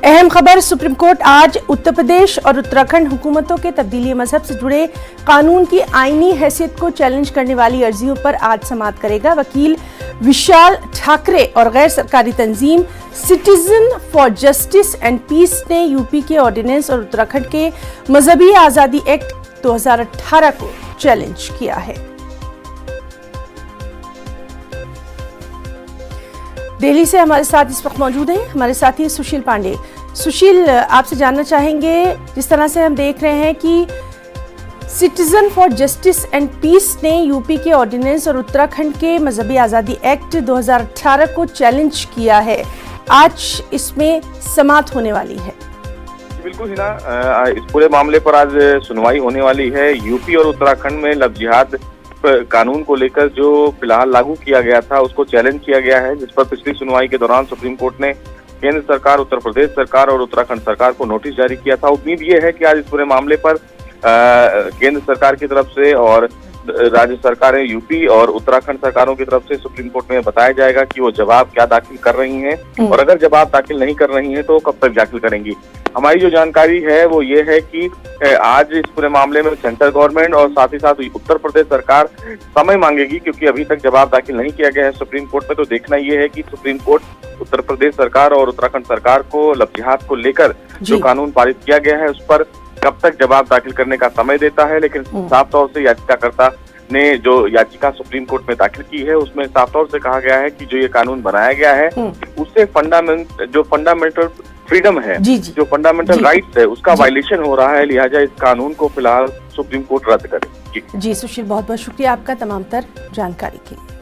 अहम खबर, supreme court आज उत्तर प्रदेश और उत्तराखंड हुकूमतों के तब्दीली मजहब से जुड़े कानून की आईनी हैसियत को चैलेंज करने वाली अर्जियों पर आज समाअत करेगा। वकील विशाल ठाकरे और गैर सरकारी तंजीम citizen for justice and peace ने यूपी के ऑर्डिनेंस और उत्तराखंड के मजहबी आजादी एक्ट 2018 को चैलेंज किया है। दिल्ली से हमारे साथ इस वक्त मौजूद हैं हमारे साथी सुशील पांडे। सुशील, आपसे जानना चाहेंगे, जिस तरह से हम देख रहे हैं कि citizen for justice and peace ने यूपी के ऑर्डिनेंस और उत्तराखंड के मजहबी आज़ादी एक्ट 2018 को चैलेंज किया है, आज इसमें समाअत होने वाली है। बिल्कुल हिना, इस पूरे मामले पर आज सुनवाई होने वाली है। यूपी और उत्तराखंड में लव जिहाद कानून को लेकर जो फिलहाल लागू किया गया था उसको चैलेंज किया गया है, जिस पर पिछली सुनवाई के दौरान सुप्रीम कोर्ट ने केंद्र सरकार, उत्तर प्रदेश सरकार और उत्तराखंड सरकार को नोटिस जारी किया था। उम्मीद ये है कि आज इस पूरे मामले पर केंद्र सरकार की तरफ से और राज्य सरकारें यूपी और उत्तराखंड सरकारों की तरफ से सुप्रीम कोर्ट में बताया जाएगा कि वो जवाब क्या दाखिल कर रही हैं और अगर जवाब दाखिल नहीं कर रही हैं तो कब तक दाखिल करेंगी। हमारी जो जानकारी है वो ये है कि आज इस पूरे मामले में सेंट्रल गवर्नमेंट और साथ ही साथ उत्तर प्रदेश सरकार समय मांगेगी, क्योंकि अभी तक जवाब दाखिल नहीं किया गया है सुप्रीम कोर्ट में। तो देखना ये है कि सुप्रीम कोर्ट उत्तर प्रदेश सरकार और उत्तराखंड सरकार को लव जिहाद को लेकर जो कानून पारित किया गया है उस पर कब तक जवाब दाखिल करने का समय देता है। लेकिन साफ तौर से याचिकाकर्ता ने जो याचिका सुप्रीम कोर्ट में दाखिल की है उसमें साफ तौर से कहा गया है कि जो ये कानून बनाया गया है उससे फंडामेंटल फ्रीडम है, जो फंडामेंटल राइट्स है उसका वायलेशन हो रहा है, लिहाजा इस कानून को फिलहाल सुप्रीम कोर्ट रद्द करे। जी सुशील, बहुत बहुत शुक्रिया आपका तमाम तर जानकारी के लिए।